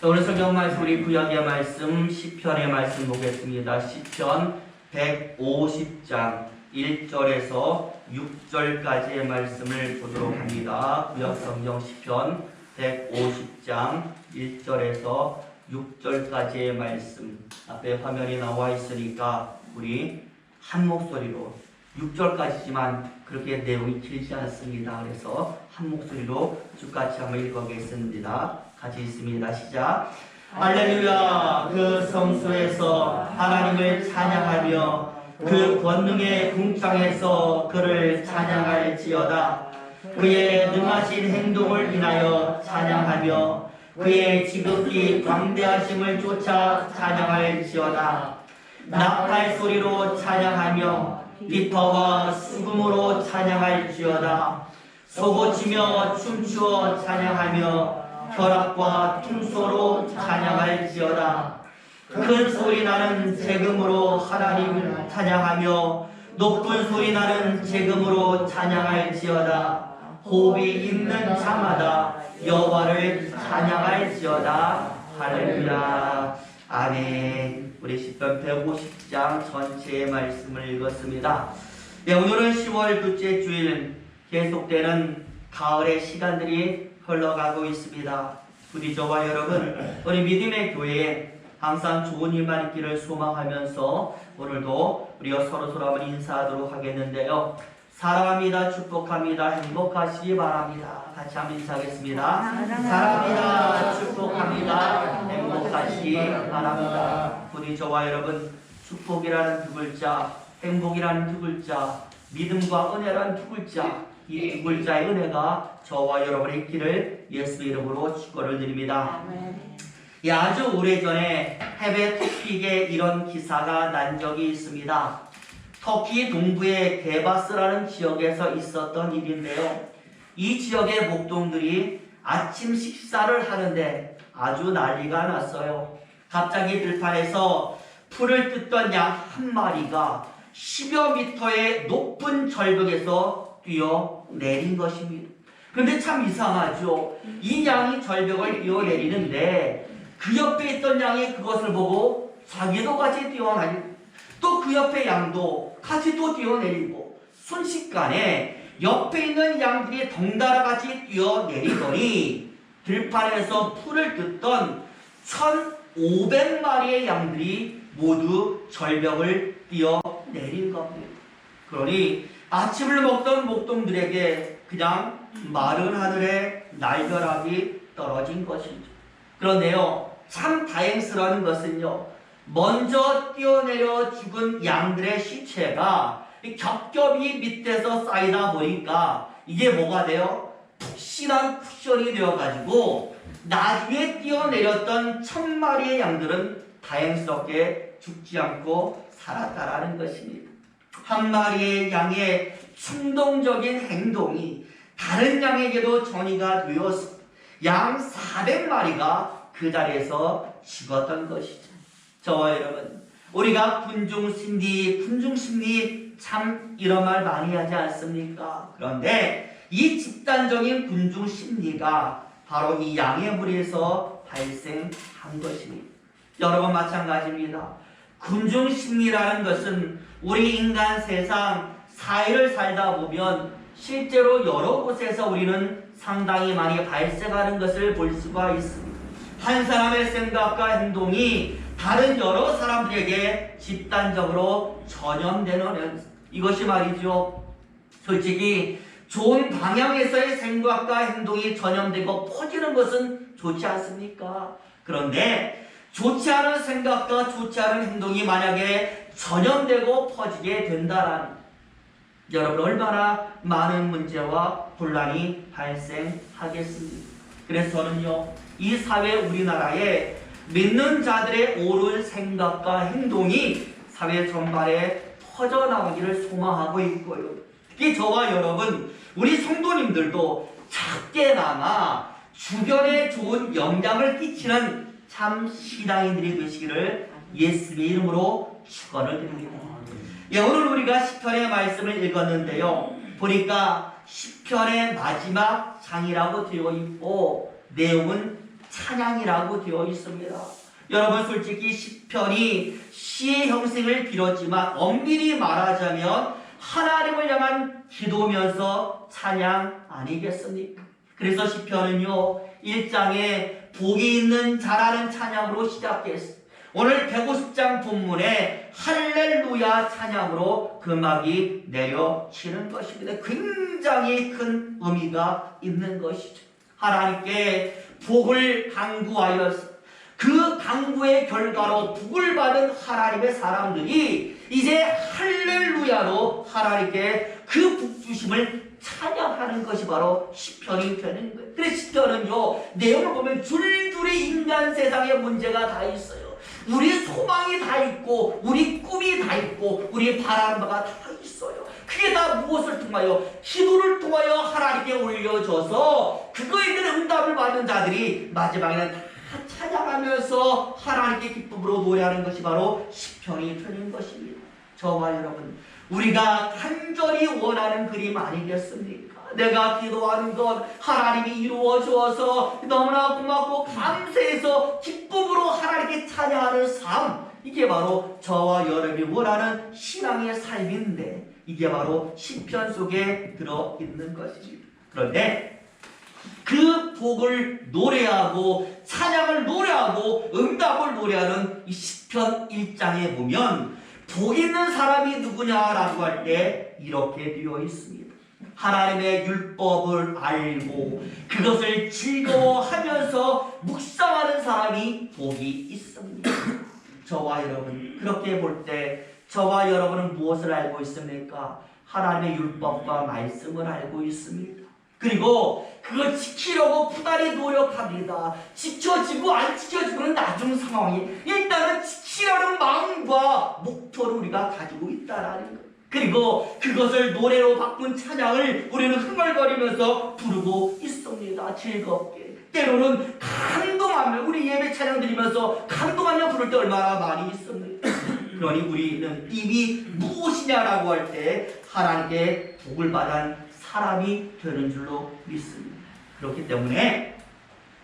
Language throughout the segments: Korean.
오늘 성경 말씀, 우리 구약의 말씀, 시편의 말씀 보겠습니다. 시편 150장 1절에서 6절까지의 말씀을 보도록 합니다. 구약 성경 시편 150장 1절에서 6절까지의 말씀, 앞에 화면이 나와 있으니까 우리 한 목소리로 6절까지지만 그렇게 내용이 길지 않습니다. 그래서 한 목소리로 쭉 같이 한번 읽어보겠습니다. 같이 있습니다. 시작. 할렐루야. 그 성소에서 하나님을 찬양하며 그 권능의 궁창에서 그를 찬양할지어다. 그의 능하신 행동을 인하여 찬양하며 그의 지극히 광대하심을 쫓아 찬양할지어다. 나팔 소리로 찬양하며 비파와 수금으로 찬양할지어다. 소고치며 춤추어 찬양하며 혈압과 퉁소로 찬양할지어다. 큰 소리 나는 재금으로 하나님을 찬양하며 높은 소리 나는 재금으로 찬양할지어다. 호흡이 있는 자마다 여호와를 찬양할지어다. 할렐루야. 아멘. 우리 시편 150장 전체의 말씀을 읽었습니다. 네, 오늘은 10월 둘째 주일, 계속되는 가을의 시간들이 흘러가고 있습니다. 부디 저와 여러분, 우리 믿음의 교회에 항상 좋은 일만 있기를 소망하면서 오늘도 우리가 서로 한번 인사하도록 하겠는데요. 사랑합니다. 축복합니다. 행복하시기 바랍니다. 같이 한번 인사하겠습니다. 사랑합니다. 축복합니다. 행복하시기 바랍니다. 부디 저와 여러분, 축복이라는 두 글자, 행복이라는 두 글자, 믿음과 은혜라는 두 글자, 이 두 글자의 은혜가 저와 여러분의 있기를 예수의 이름으로 축원을 드립니다. 아주 오래전에 해외 토픽에 이런 기사가 난 적이 있습니다. 터키 동부의 게바스라는 지역에서 있었던 일인데요. 이 지역의 목동들이 아침 식사를 하는데 아주 난리가 났어요. 갑자기 들판에서 풀을 뜯던 양 한 마리가 10여 미터의 높은 절벽에서 뛰어내린 것입니다. 그런데 참 이상하죠. 이 양이 절벽을 뛰어내리는데 그 옆에 있던 양이 그것을 보고 자기도 같이 뛰어내리고 또 그 옆에 양도 같이 또 뛰어내리고 순식간에 옆에 있는 양들이 덩달아 같이 뛰어내리더니 들판에서 풀을 뜯던 1,500마리의 양들이 모두 절벽을 뛰어내린 겁니다. 그러니 아침을 먹던 목동들에게 그냥 마른 하늘에 날벼락이 떨어진 것이죠. 그런데요, 참 다행스러운 것은요, 먼저 뛰어내려 죽은 양들의 시체가 겹겹이 밑에서 쌓이다 보니까 이게 뭐가 돼요? 푹신한 쿠션이 되어가지고 나중에 뛰어내렸던 1,000마리의 양들은 다행스럽게 죽지 않고 살았다라는 것입니다. 한 마리의 양의 충동적인 행동이 다른 양에게도 전이가 되어서 양 400마리가 그 자리에서 죽었던 것이죠. 저와 여러분, 우리가 군중심리 참 이런 말 많이 하지 않습니까? 그런데 이 집단적인 군중심리가 바로 이 양의 무리에서 발생한 것입니다. 여러분 마찬가지입니다. 군중심리라는 것은 우리 인간 세상 사회를 살다 보면 실제로 여러 곳에서 우리는 상당히 많이 발생하는 것을 볼 수가 있습니다. 한 사람의 생각과 행동이 다른 여러 사람들에게 집단적으로 전염되는 이것이 말이죠. 솔직히 좋은 방향에서의 생각과 행동이 전염되고 퍼지는 것은 좋지 않습니까? 그런데 좋지 않은 생각과 좋지 않은 행동이 만약에 전염되고 퍼지게 된다라는, 여러분 얼마나 많은 문제와 혼란이 발생하겠습니까? 그래서 저는요, 이 사회 우리나라에 믿는 자들의 옳은 생각과 행동이 사회 전반에 퍼져나오기를 소망하고 있고요. 특히 저와 여러분, 우리 성도님들도 작게나마 주변에 좋은 영향을 끼치는 참 신앙인들이 되시기를 예수의 이름으로 축원을 드립니다. 오늘 우리가 시편의 말씀을 읽었는데요. 보니까 시편의 마지막 장이라고 되어 있고 내용은 찬양이라고 되어 있습니다. 여러분 솔직히 시편이 시의 형식을 빌었지만 엄밀히 말하자면 하나님을 향한 기도면서 찬양 아니겠습니까? 그래서 시편은요 1장에 복이 있는 자라는 찬양으로 시작했습니다. 오늘 150장 본문에 할렐루야 찬양으로 금악이 내려치는 것입니다. 굉장히 큰 의미가 있는 것이죠. 하나님께 복을 강구하여서 그 강구의 결과로 복을 받은 하나님의 사람들이 이제 할렐루야로 하나님께 그 복주심을 찬양하는 것이 바로 시편이 되는 거예요. 그래서 시편은요 내용을 보면 줄줄이 인간 세상에 문제가 다 있어요. 우리 소망이 다 있고 우리 꿈이 다 있고 우리 바라는 바가 다 있어요. 그게 다 무엇을 통하여? 기도를 통하여 하나님께 올려줘서 그거에 대한 응답을 받는 자들이 마지막에는 다 찬양하면서 하나님께 기쁨으로 노래하는 것이 바로 시편이 되는 것입니다. 저와 여러분, 우리가 간절히 원하는 그림 아니겠습니까? 내가 기도하는 것 하나님이 이루어 주어서 너무나 고맙고 감사해서 기쁨으로 하나님께 찬양하는 삶, 이게 바로 저와 여러분이 원하는 신앙의 삶인데 이게 바로 시편 속에 들어있는 것입니다. 그런데 그 복을 노래하고 찬양을 노래하고 응답을 노래하는 이 시편 1장에 보면 복 있는 사람이 누구냐라고 할 때 이렇게 되어 있습니다. 하나님의 율법을 알고 그것을 즐거워하면서 묵상하는 사람이 복이 있습니다. 저와 여러분, 그렇게 볼 때 저와 여러분은 무엇을 알고 있습니까? 하나님의 율법과 말씀을 알고 있습니다. 그리고 그걸 지키려고 부단히 노력합니다. 지켜지고 안 지켜지고는 나중 상황이, 일단은 지키려는 마음과 목표를 우리가 가지고 있다라는 거예요. 그리고 그것을 노래로 바꾼 찬양을 우리는 흥얼거리면서 부르고 있습니다. 즐겁게. 때로는 감동하며, 우리 예배 찬양 드리면서 감동하며 부를 때 얼마나 많이 있습니까? 그러니 우리는 이미 무엇이냐라고 할 때 하나님께 복을 받은 사람이 되는 줄로 믿습니다. 그렇기 때문에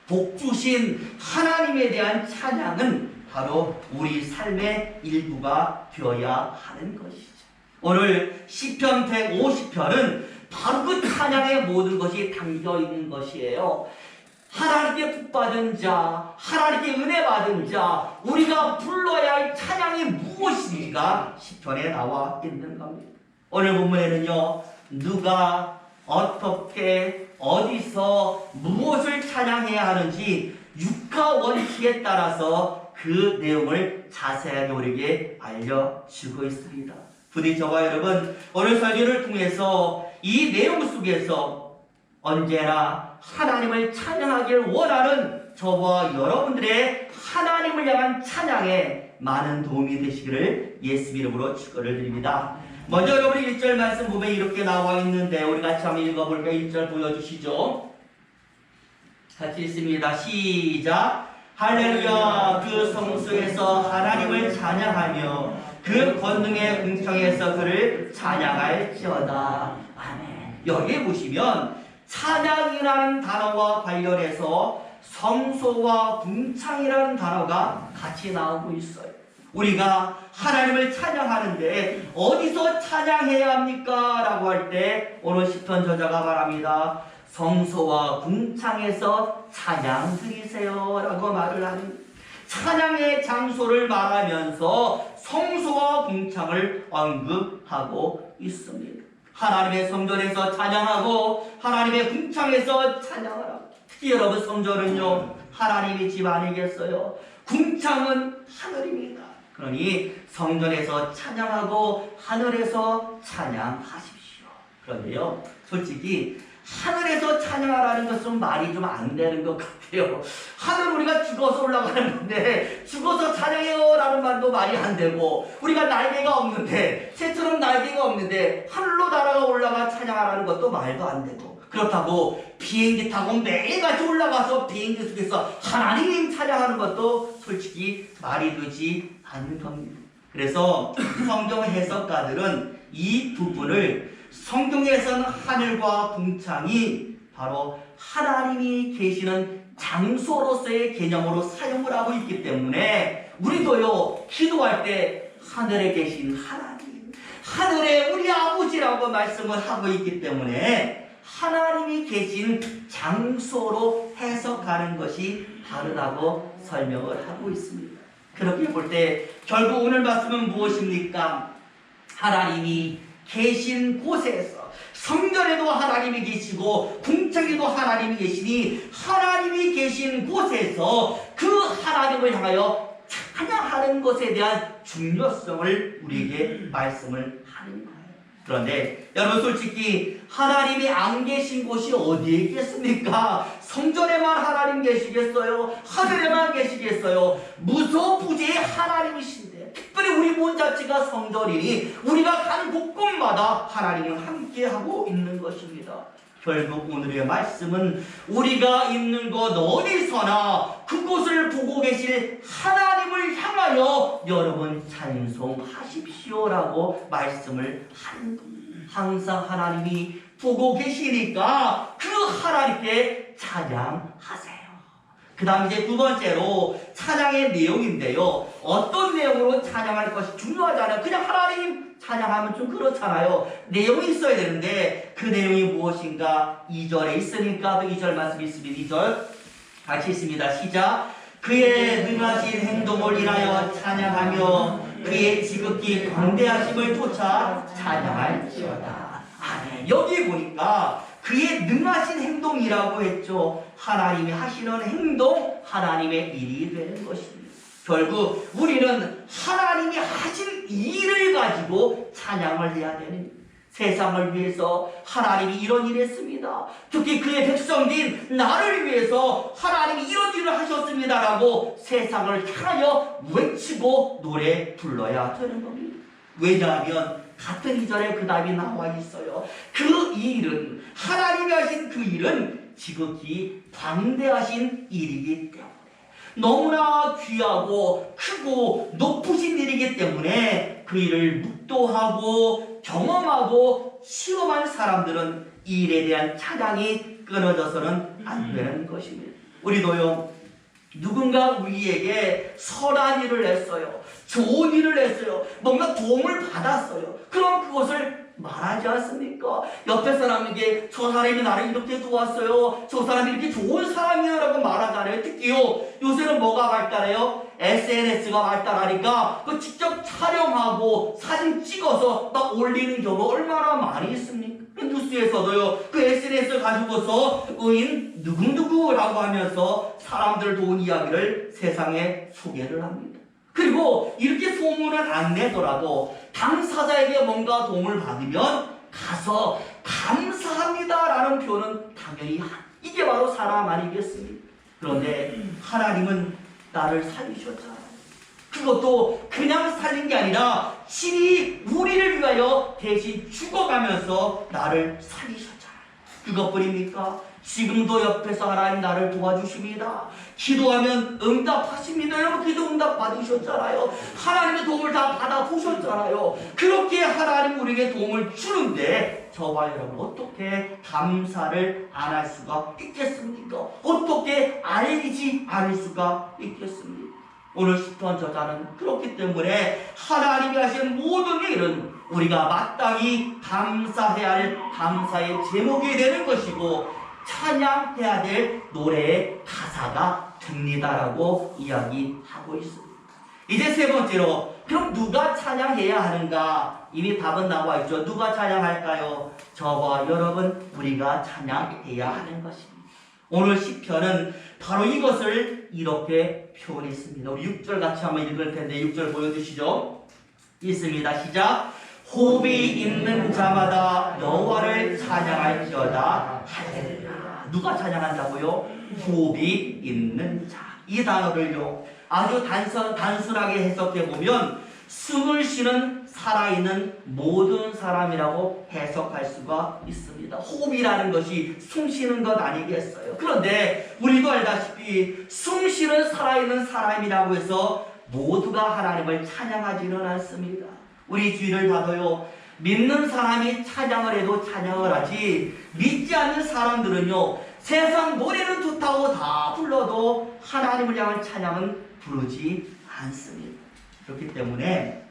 복 주신 하나님에 대한 찬양은 바로 우리 삶의 일부가 되어야 하는 것이죠. 오늘 시편 150편은 바로 그 찬양의 모든 것이 담겨 있는 것이에요. 하나님께 복받은 자, 하나님께 은혜 받은 자, 우리가 불러야 할 찬양이 무엇인가 시편에 나와 있는 겁니다. 오늘 본문에는요, 누가 어떻게 어디서 무엇을 찬양해야 하는지 육하 원칙에 따라서 그 내용을 자세하게 우리에게 알려주고 있습니다. 부디 저와 여러분 오늘 설교를 통해서 이 내용 속에서 언제나 하나님을 찬양하길 원하는 저와 여러분들의 하나님을 향한 찬양에 많은 도움이 되시기를 예수 이름으로 축원을 드립니다. 먼저 여러분 1절 말씀 보면 이렇게 나와 있는데 우리 같이 한번 읽어볼까요? 1절 보여주시죠. 같이 읽습니다. 시작. 할렐루야. 그 성소에서 하나님을 찬양하며 그 권능의 궁창에서 그를 찬양할지어다. 아멘. 여기 보시면 찬양이라는 단어와 관련해서 성소와 궁창이라는 단어가 같이 나오고 있어요. 우리가 하나님을 찬양하는데 어디서 찬양해야 합니까? 라고 할 때 오늘 시편 저자가 말합니다. 성소와 궁창에서 찬양 드리세요 라고 말을 하는, 찬양의 장소를 말하면서 성소와 궁창을 언급하고 있습니다. 하나님의 성전에서 찬양하고 하나님의 궁창에서 찬양을 하고, 특히 여러분 성전은요 하나님의 집 아니겠어요? 궁창은 하늘입니다. 그러니 성전에서 찬양하고 하늘에서 찬양하십시오. 그런데요 솔직히 하늘에서 찬양하라는 것은 말이 좀 안 되는 것 같아요. 하늘 우리가 죽어서 올라가는 건데 죽어서 찬양해요 라는 말도 말이 안 되고, 우리가 날개가 없는데 새처럼 날개가 없는데 하늘로 날아가 올라가 찬양하라는 것도 말도 안 되고, 그렇다고 비행기 타고 매일같이 올라가서 비행기 속에서 하나님 찬양하는 것도 솔직히 말이 되지 않는 겁니다. 그래서 성경 해석가들은 이 부분을 성경에서는 하늘과 궁창이 바로 하나님이 계시는 장소로서의 개념으로 사용을 하고 있기 때문에 우리도요 기도할 때 하늘에 계신 하나님, 하늘에 우리 아버지라고 말씀을 하고 있기 때문에 하나님이 계신 장소로 해석하는 것이 바르다고 설명을 하고 있습니다. 그렇게 볼 때 결국 오늘 말씀은 무엇입니까? 하나님이 계신 곳에서, 성전에도 하나님이 계시고 궁창에도 하나님이 계시니 하나님이 계신 곳에서 그 하나님을 향하여 찬양하는 것에 대한 중요성을 우리에게 말씀을 하는 거예요. 그런데 여러분 솔직히 하나님이 안 계신 곳이 어디에 있겠습니까? 성전에만 하나님 계시겠어요? 하늘에만 계시겠어요? 무소부재의 하나님이신데, 특별히 우리 몸 자체가 성전이니 우리가 가는 곳곳마다 하나님은 함께하고 있는 것입니다. 결국 오늘의 말씀은 우리가 있는 곳 어디서나 그곳을 보고 계실 하나님을 향하여 여러분 찬송하십시오라고 말씀을 하는 겁니다. 항상 하나님이 보고 계시니까 그 하나님께 찬양하세요. 그 다음 이제 두 번째로 찬양의 내용인데요. 어떤 내용으로 찬양할 것이 중요하잖아요. 그냥 하나님 찬양하면 좀 그렇잖아요. 내용이 있어야 되는데 그 내용이 무엇인가? 2절에 있으니까 또 2절 말씀이 있습니다. 2절 같이 있습니다. 시작. 그의 능하신 행동을 인하여 찬양하며 그의 지극히 광대하심을 쫓아 찬양할지어다. 아멘. 여기 보니까 그의 능하신 행동이라고 했죠. 하나님이 하시는 행동, 하나님의 일이 되는 것입니다. 결국 우리는 하나님이 하신 일을 가지고 찬양을 해야 되는, 세상을 위해서 하나님이 이런 일을 했습니다. 특히 그의 백성인 나를 위해서 하나님이 이런 일을 하셨습니다라고 세상을 향하여 외치고 노래 불러야 되는 겁니다. 왜냐하면 같은 2절에 그 답이 나와 있어요. 그 일은, 하나님이 하신 그 일은 지극히 광대하신 일이기 때문에, 너무나 귀하고 크고 높으신 일이기 때문에 그 일을 묵도하고 경험하고 시험한 사람들은 이 일에 대한 찬양이 끊어져서는 안 되는 것입니다. 우리도요, 누군가 우리에게 선한 일을 했어요. 좋은 일을 했어요. 뭔가 도움을 받았어요. 그럼 그것을 말하지 않습니까? 옆에 사람에게 저 사람이 나를 이렇게 도왔어요. 저 사람이 이렇게 좋은 사람이에요 라고 말하잖아요. 특히요, 요새는 뭐가 발달해요? SNS가 발달하니까 그 직접 촬영하고 사진 찍어서 막 올리는 경우 얼마나 많이 있습니까? 뉴스에서도요, 그 SNS를 가지고서 의인 누구누구라고 하면서 사람들 도운 이야기를 세상에 소개를 합니다. 그리고 이렇게 소문을 안 내더라도 당사자에게 뭔가 도움을 받으면 가서 감사합니다라는 표현은 당연히 이게 바로 사람 아니겠습니까? 그런데 하나님은 나를 살리셨잖아요. 그것도 그냥 살린 게 아니라 친히 우리를 위하여 대신 죽어가면서 나를 살리셨잖아요. 그것뿐입니까? 지금도 옆에서 하나님 나를 도와주십니다. 기도하면 응답하십니다. 여러분 기도 응답 받으셨잖아요. 하나님의 도움을 다 받아보셨잖아요. 그렇게 하나님 우리에게 도움을 주는데 저와 여러분 어떻게 감사를 안 할 수가 있겠습니까? 어떻게 알리지 않을 수가 있겠습니까? 오늘 시편 저자는 그렇기 때문에 하나님이 하신 모든 일은 우리가 마땅히 감사해야 할 감사의 제목이 되는 것이고 찬양해야 될 노래의 가사가 됩니다라고 이야기하고 있습니다. 이제 세 번째로, 그럼 누가 찬양해야 하는가? 이미 답은 나와 있죠. 누가 찬양할까요? 저와 여러분, 우리가 찬양해야 하는 것입니다. 오늘 시편은 바로 이것을 이렇게 표현했습니다. 우리 6절 같이 한번 읽을 텐데 6절 보여주시죠. 있습니다. 시작. 호흡이 있는 자마다 여호와를 찬양할지어다. 할렐루야. 누가 찬양한다고요? 호흡이 있는 자. 이 단어를요, 아주 단순하게 해석해 보면 숨을 쉬는 살아있는 모든 사람이라고 해석할 수가 있습니다. 호흡이라는 것이 숨 쉬는 것 아니겠어요? 그런데 우리도 알다시피 숨 쉬는 살아있는 사람이라고 해서 모두가 하나님을 찬양하지는 않습니다. 우리 주위를 봐도요, 믿는 사람이 찬양을 해도 찬양을 하지 믿지 않는 사람들은요, 세상 노래는 좋다고 다 불러도 하나님을 향한 찬양은 부르지 않습니다. 그렇기 때문에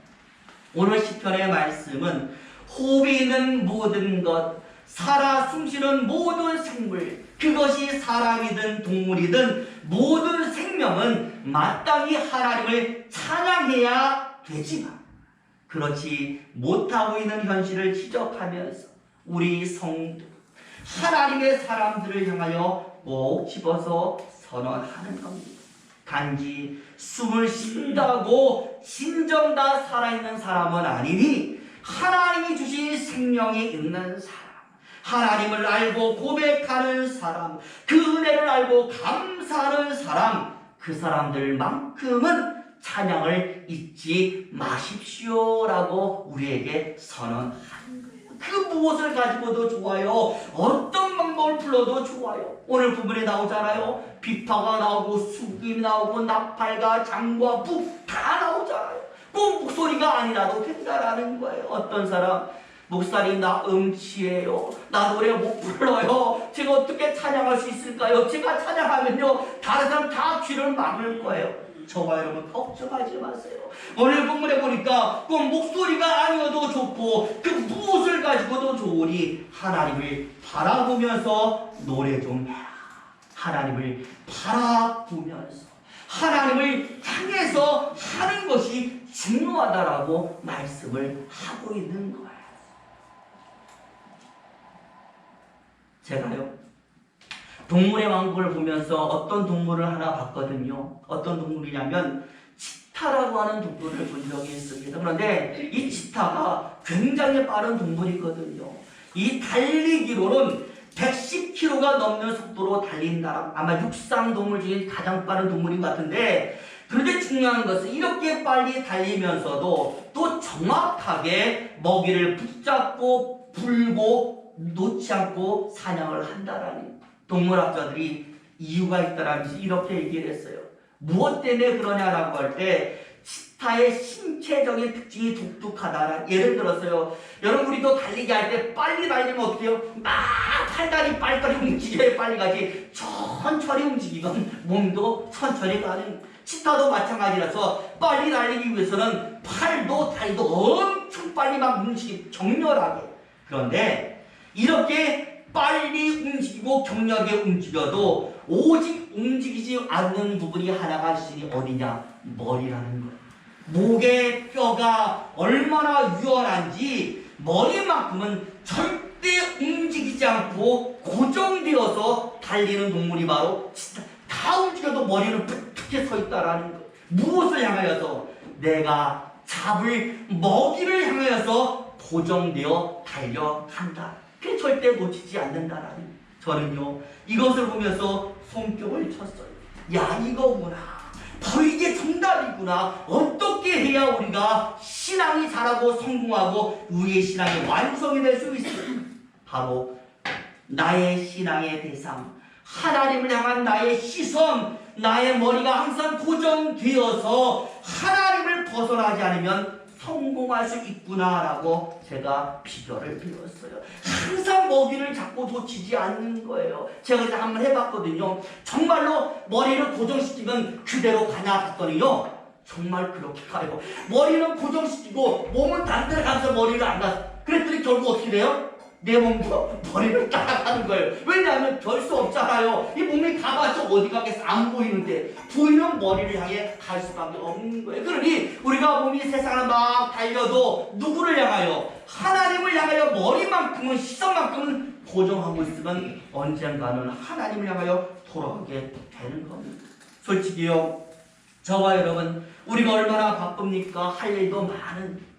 오늘 시편의 말씀은 호흡이 있는 모든 것, 살아 숨쉬는 모든 생물, 그것이 사람이든 동물이든 모든 생명은 마땅히 하나님을 찬양해야 되지만 그렇지 못하고 있는 현실을 지적하면서 우리 성도 하나님의 사람들을 향하여 꼭 집어서 선언하는 겁니다. 단지 숨을 쉰다고 진정 다 살아있는 사람은 아니니 하나님이 주신 생명이 있는 사람, 하나님을 알고 고백하는 사람, 그 은혜를 알고 감사하는 사람, 그 사람들만큼은 찬양을 잊지 마십시오라고 우리에게 선언하는 거예요. 그 무엇을 가지고도 좋아요. 어떤 방법을 불러도 좋아요. 오늘 부분에 나오잖아요. 비파가 나오고 수금이 나오고 나팔과 장과 부 다 나오잖아요. 꼭 목소리가 아니라도 된다라는 거예요. 어떤 사람 목사님 나 음치예요. 나 노래 못 불러요. 제가 어떻게 찬양할 수 있을까요? 제가 찬양하면요 다른 사람 다 귀를 막을 거예요. 저와 여러분 걱정하지 마세요. 오늘 본문에 보니까 꼭 목소리가 아니어도 좋고 그 무엇을 가지고도 좋으니 하나님을 바라보면서 노래 좀 해라. 하나님을 바라보면서 하나님을 향해서 하는 것이 중요하다라고 말씀을 하고 있는 거예요. 제가요 동물의 왕국을 보면서 어떤 동물을 하나 봤거든요. 어떤 동물이냐면 치타라고 하는 동물을 본 적이 있습니다. 그런데 이 치타가 굉장히 빠른 동물이거든요. 이 달리기로는 110km가 넘는 속도로 달린다. 아마 육상동물 중에 가장 빠른 동물인 것 같은데, 그런데 중요한 것은 이렇게 빨리 달리면서도 또 정확하게 먹이를 붙잡고 불고 놓지 않고 사냥을 한다라는 동물학자들이 이유가 있다라면서 이렇게 얘기를 했어요. 무엇 때문에 그러냐라고 할 때 치타의 신체적인 특징이 독특하다. 예를 들어서요, 여러분 우리도 달리기 할 때 빨리 달리면 어떻게 해요? 막 팔다리 빨리빨리 움직여야 빨리 가지. 천천히 움직이면 몸도 천천히 가는. 치타도 마찬가지라서 빨리 달리기 위해서는 팔도 다리도 엄청 빨리 막 움직이고 격렬하게. 그런데 이렇게 빨리 움직이고 격렬하게 움직여도 오직 움직이지 않는 부분이 하나가 있으니 어디냐? 머리라는 거예요. 목의 뼈가 얼마나 유연한지 머리만큼은 절대 움직이지 않고 고정되어서 달리는 동물이 바로 치타. 다 움직여도 머리는 툭툭해 서 있다라는 거예요. 무엇을 향하여서? 내가 잡을 먹이를 향하여서 고정되어 달려간다. 그 절대 놓치지 않는다라는 거예요. 저는요 이것을 보면서 손뼉을 쳤어요. 야, 이거구나. 바로 이게 정답이구나. 어떻게 해야 우리가 신앙이 자라고 성공하고 우리의 신앙이 완성이 될 수 있을까? 바로 나의 신앙의 대상, 하나님을 향한 나의 시선, 나의 머리가 항상 고정되어서 하나님을 벗어나지 않으면 성공할 수 있구나라고 제가 비결을 배웠어요. 항상 먹이를 잡고 놓치지 않는 거예요. 제가 이제 한번 해봤거든요. 정말로 머리를 고정시키면 그대로 가냐 봤더니요, 정말 그렇게 가요. 머리는 고정시키고 몸은 반대로 가면서 머리를 안 가. 그랬더니 결국 어떻게 돼요? 내 몸도 머리를 따라가는 거예요. 왜냐하면 별 수 없잖아요. 이 몸이 가봤자 어디 가겠어? 안 보이는데 보이는 머리를 향해 갈 수밖에 없는 거예요. 그러니 우리가 몸이 세상을 막 달려도 누구를 향하여? 하나님을 향하여 머리만큼은, 시선만큼은 고정하고 있으면 언젠가는 하나님을 향하여 돌아오게 되는 겁니다. 솔직히요, 저와 여러분 우리가 얼마나 바쁩니까? 할 일도 많은.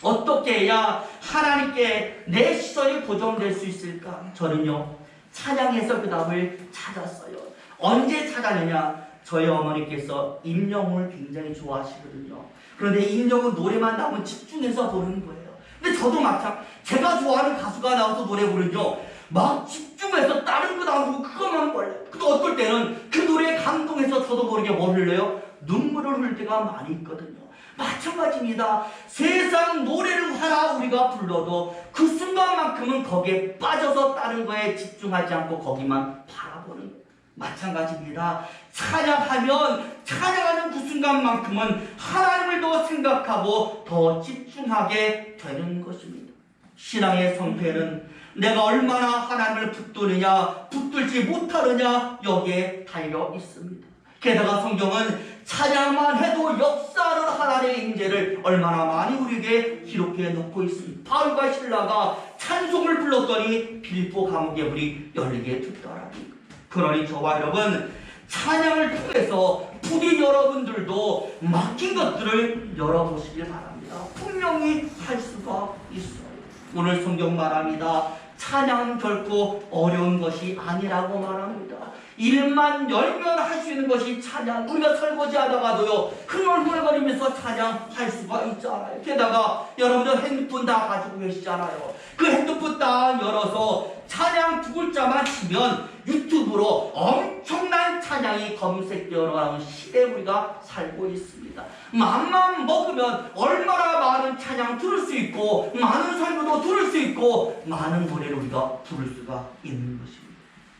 어떻게 해야 하나님께 내 시선이 고정될 수 있을까? 저는요 찬양에서 그 답을 찾았어요. 언제 찾았느냐? 저희 어머니께서 임영웅을 굉장히 좋아하시거든요. 그런데 임영웅 노래만 나오면 집중해서 보는 거예요. 근데 저도 마찬가지. 제가 좋아하는 가수가 나와서 노래 부르죠, 막 집중해서 다른 거 나오고 그것만 볼래요. 근데 어떨 때는 그 노래에 감동해서 저도 모르게 뭘 흘려요? 눈물을 흘릴 때가 많이 있거든요. 마찬가지입니다. 세상 노래를 하나 우리가 불러도 그 순간만큼은 거기에 빠져서 다른 거에 집중하지 않고 거기만 바라보는 거예요. 마찬가지입니다. 찬양하면 찬양하는 그 순간만큼은 하나님을 더 생각하고 더 집중하게 되는 것입니다. 신앙의 성패는 내가 얼마나 하나님을 붙드느냐 붙들지 못하느냐 여기에 달려 있습니다. 게다가 성경은 찬양만 해도 역사하는 하나님의 임재를 얼마나 많이 우리에게 기록해 놓고 있습니다. 바울과 신라가 찬송을 불렀더니 빌립보 감옥의 문이 열리게 됐더라니. 그러니 저와 여러분 찬양을 통해서 부디 여러분들도 막힌 것들을 열어보시길 바랍니다. 분명히 할 수가 있어요. 오늘 성경 말합니다. 찬양은 결코 어려운 것이 아니라고 말합니다. 일만 열면 할 수 있는 것이 찬양. 우리가 설거지 하다가도요 흥얼흥얼거리면서 찬양할 수가 있잖아요. 게다가 여러분들 핸드폰 다 가지고 계시잖아요. 그 핸드폰 딱 열어서 찬양 두 글자만 치면 유튜브로 엄청난 찬양이 검색되어 나오는 시대에 우리가 살고 있습니다. 맘만 먹으면 얼마나 많은 찬양 들을 수 있고 많은 설교도 들을 수 있고 많은 노래를 우리가 부를 수가 있는 것입니다.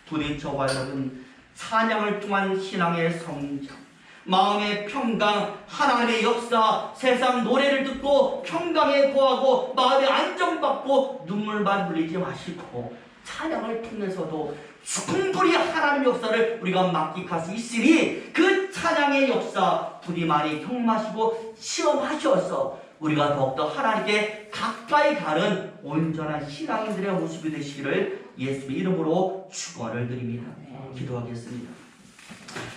부디 저와 여러분 찬양을 통한 신앙의 성장, 마음의 평강, 하나님의 역사, 세상 노래를 듣고 평강에 거하고 마음에 안정받고 눈물만 흘리지 마시고 찬양을 통해서도 충분히 하나님의 역사를 우리가 만끽할 수 있으니 그 찬양의 역사 부디 많이 경험하시고 시험하셔서 우리가 더욱더 하나님께 가까이 가는 온전한 신앙인들의 모습이 되시기를 예수의 이름으로 축원을 드립니다. 기도하겠습니다.